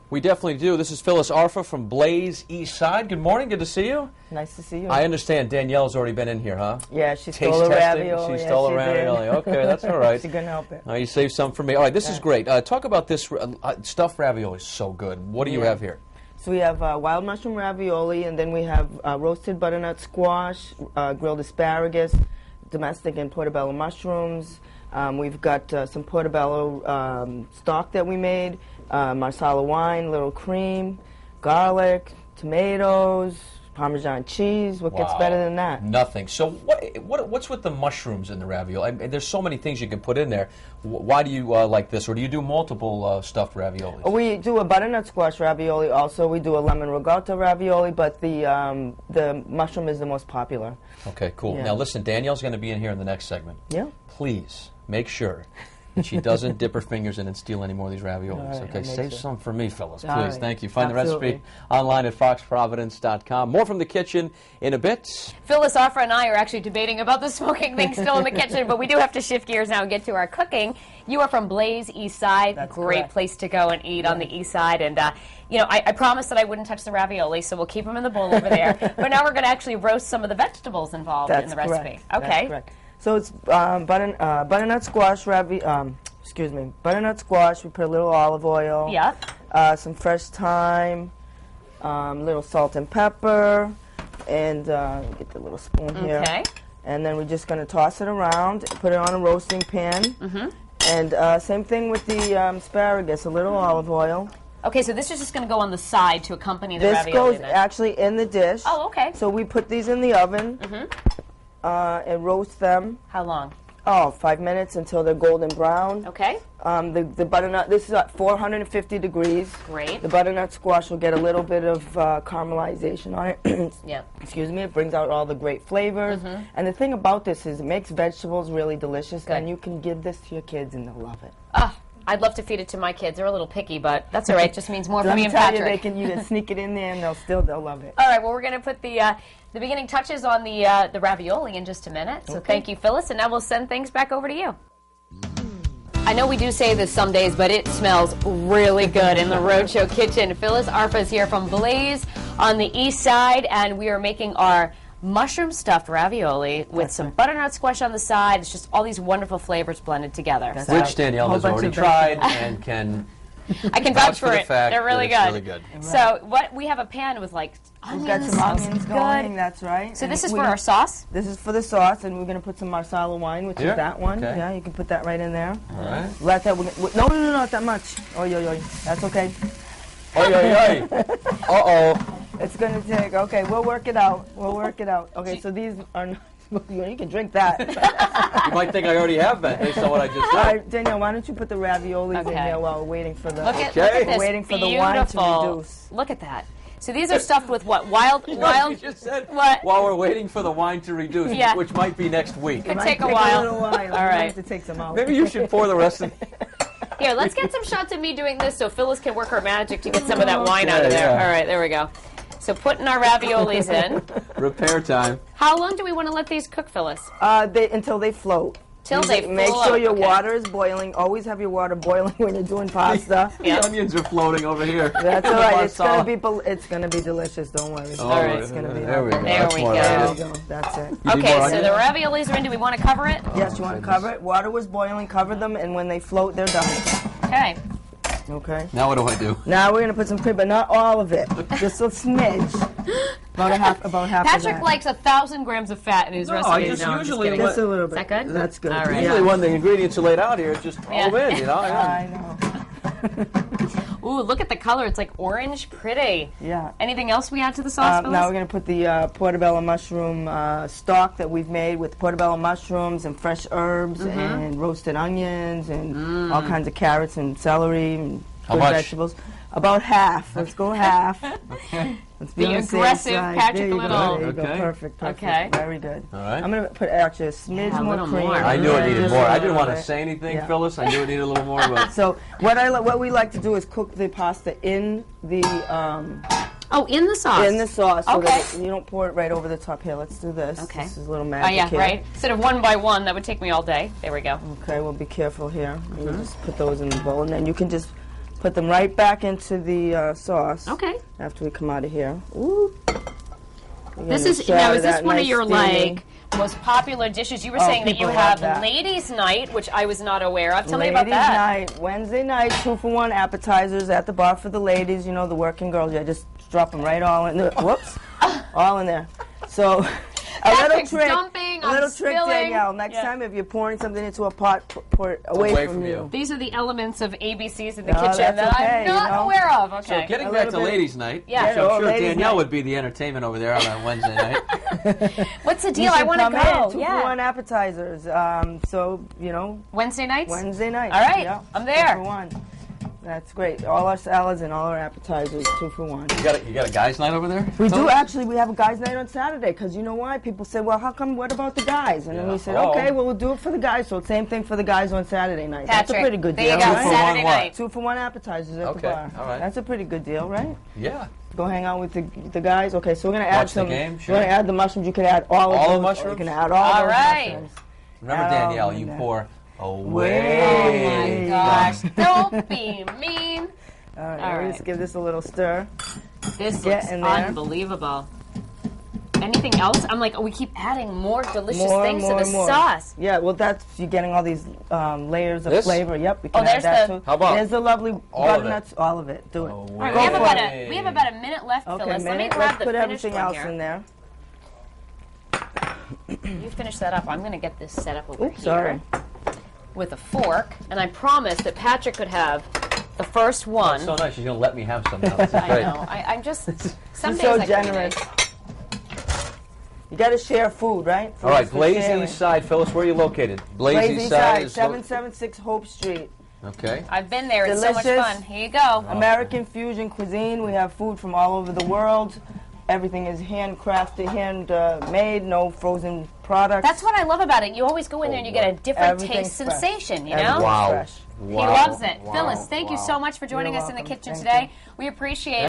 We definitely do. This is Phyllis Arfa from Blaze East Side. Good morning. Good to see you. Nice to see you. I understand Danielle's already been in here, huh? Yeah, she stole a ravioli. She stole a ravioli. Okay, that's all right. She couldn't help it. You saved some for me. All right, this is great. Talk about this stuffed ravioli. So good. What do you have here? So we have wild mushroom ravioli, and then we have roasted butternut squash, grilled asparagus, domestic and portobello mushrooms. We've got some portobello stock that we made, marsala wine, little cream, garlic, tomatoes, Parmesan cheese. What gets better than that? Nothing. So what's with the mushrooms in the ravioli? I mean, there's so many things you can put in there. Why do you like this, or do you do multiple stuffed raviolis? We do a butternut squash ravioli. Also, we do a lemon ricotta ravioli, but the mushroom is the most popular. Okay, cool. Yeah. Now listen, Danielle's going to be in here in the next segment. Yeah. Please make sure that she doesn't dip her fingers in and steal any more of these raviolis. Right, okay, save some for me, Phyllis, please. Right. Thank you. Find Absolutely. the recipe online at foxprovidence.com. More from the kitchen in a bit. Phyllis Arfa and I are actually debating about the smoking thing still in the kitchen, but we do have to shift gears now and get to our cooking. You are from Blaze East Side. That's great correct. place to go and eat on the East Side. And, you know, I promised that I wouldn't touch the ravioli, so we'll keep them in the bowl over there. But now we're going to actually roast some of the vegetables involved in the recipe. Correct. Okay. That's correct. So it's butternut squash butternut squash. We put a little olive oil. Yep. Some fresh thyme, little salt and pepper, and get the little spoon here. Okay. And then we're just going to toss it around, put it on a roasting pan. Mm-hmm. And same thing with the asparagus, a little olive oil. Okay, so this is just going to go on the side to accompany the This ravioli goes then. actually in the dish. Oh, okay. So we put these in the oven and roast them. How long? Oh, 5 minutes until they're golden brown. Okay. The butternut, this is at 450 degrees. Great. The butternut squash will get a little bit of caramelization on it. Yeah. Excuse me. It brings out all the great flavors. And the thing about this is it makes vegetables really delicious. Good. And you can give this to your kids and they'll love it. I'd love to feed it to my kids. They're a little picky, but that's all right. It just means more for Let me me and tell Patrick. you, they can either sneak it in there and they'll love it. All right, well, we're going to put the beginning touches on the ravioli in just a minute. So thank you, Phyllis, and now we'll send things back over to you. I know we do say this some days, but it smells really good in the Roadshow kitchen. Phyllis Arfa is here from Blaze on the East Side, and we are making our mushroom stuffed ravioli with some butternut squash on the side. It's just all these wonderful flavors blended together. Which Danielle has already tried and can I can vouch for it. fact They're really that good. it's really good. So we have a pan with like onions. We've got some onions good. going, that's right. So And this is we're for gonna- our sauce? This is for the sauce, and we're going to put some marsala wine, which Here? is that one. Okay. Yeah, you can put that right in there. All right. Let that. No, not that much. Oy, oy, oy. That's okay. Oy, oy, oy. Uh-oh. It's going to take. Okay, we'll work it out. We'll work it out. Okay, so these are. You can drink that. You might think I already have that based on what I just All said. right, Danielle, why don't you put the raviolis in Okay. here while we're waiting for the. Look at Okay. this. Waiting for the wine to beautiful- reduce. Look at that. So these are stuffed with what? Wild. You just said What? while we're waiting for the wine to reduce, Yeah. which might be next week. Could Might take a while. A little while. All We right. have to take some out. Maybe you should pour the rest of Here, let's get some shots of me doing this so Phyllis can work her magic to get some of that wine out of Okay, there. yeah. All right, there we go. So putting our raviolis in. repair time. How long do we want to let these cook, Phyllis? Until they float. Till they float. Make sure your Okay. water is boiling. Always have your water boiling when you're doing pasta. Yeah. The onions are floating over here. That's all right. It's Marsala. gonna be delicious. Don't worry. All right. It's gonna be. There we go. There That's we more go. like There it. you go. That's it. You need Okay, more so onions? the raviolis are in. Do we want to cover it? Yes, you want to cover it. Water was boiling. Cover them, and when they float, they're done. Okay. Okay. Now what do I do? Now we're gonna put some cream, but not all of it. Just a smidge. About half of Patrick that. likes 1,000 grams of fat in his No, recipe. I just usually kidding. Just a little Is bit. that good? That's good. All right. Usually when the ingredients are laid out here, just throw Yeah. them in, you know? I know. Ooh, look at the color. It's like orange. Pretty. Yeah. Anything else we add to the sauce, Phyllis? Now we're going to put the portobello mushroom stock that we've made with portobello mushrooms and fresh herbs and roasted onions and all kinds of carrots and celery and good much? vegetables. About half. Let's go half. Okay. Let's be The on the safe aggressive side. Patrick There you go, Little. There you go. Okay. Perfect. Okay. Very good. All right. I'm going to put actually a smidge Yeah, a more little cream. more. I knew it needed Just more. a I didn't little want to bit. say anything, Yeah. Phyllis. I knew it needed a little more, but So what we like to do is cook the pasta in the Oh, in the sauce. in the sauce, so Okay. that you don't pour it right over the top. Here, let's do this. Okay. This is a little Oh, magic yeah, here. right. Instead of one by one, that would take me all day. There we go. Okay, we'll be careful here. You just put those in the bowl, and then you can just put them right back into the sauce. Okay. After we come out of here. Ooh. This is now. Is this one of your like most popular dishes? You were saying that you have ladies' night, which I was not aware of. Tell me about that. Ladies' night, Wednesday night, 2-for-1 appetizers at the bar for the ladies. You know, the working girls. Yeah, just drop them right all in there. Whoops, all in there. So. A little trick, Danielle. Next time, if you're pouring something into a pot, pour it away from you. These are the elements of ABCs in the kitchen that okay, I'm not aware of. Okay. So getting back to ladies' night, yeah. so I'm sure Danielle would be the entertainment over there on Wednesday night. What's the deal? I want to go. 2-for-1 appetizers. So, you know. Wednesday nights? Wednesday night. All right. Yeah. I'm there. 2-for-1. That's great. All our salads and all our appetizers, 2-for-1. You got a guys' night over there? We do actually. We have a guys' night on Saturday because you know why? People say, "Well, how come? What about the guys?" And then we said, "Okay, well, we'll do it for the guys." So same thing for the guys on Saturday night. Patrick, that's a pretty good deal. There you go. Right? Saturday night. 2-for-1 appetizers at the bar. All right. That's a pretty good deal, right? Yeah. Go hang out with the guys. Okay, so we're gonna add Watch some. the game. Sure. We're gonna add the mushrooms. You can add all of the those. mushrooms. You can add all those mushrooms. Remember, Danielle, you pour away. Oh my gosh! Don't be mean. All right, let's give this a little stir. This looks unbelievable. Anything else? I'm like, we keep adding more delicious things to the sauce. Yeah, well, you're getting all these layers of flavor. Yep, we can there's add that too. How about there's the lovely butternuts, all of it. Do it. All right, we have about a minute left, Phyllis. Let me grab the put everything one else here. in there. You finish that up. I'm going to get this set up over here. Sorry. With a fork, and I promised that Patrick could have the first one. That's so nice. She's going to let me have some now. This is I great. know. I'm just some She's days so I generous. You got to share food, right? All right, Blazy Side, Phyllis, where are you located? Blazy Side, 776 Hope Street. Okay. I've been there. It's Delicious. so much fun. Here you go. American fusion cuisine. We have food from all over the world. Everything is handcrafted, made, no frozen products. That's what I love about it. You always go in there and you get a different taste sensation, you know? Wow. Fresh. He loves it. Phyllis, thank you so much for joining us in the kitchen today. We appreciate it.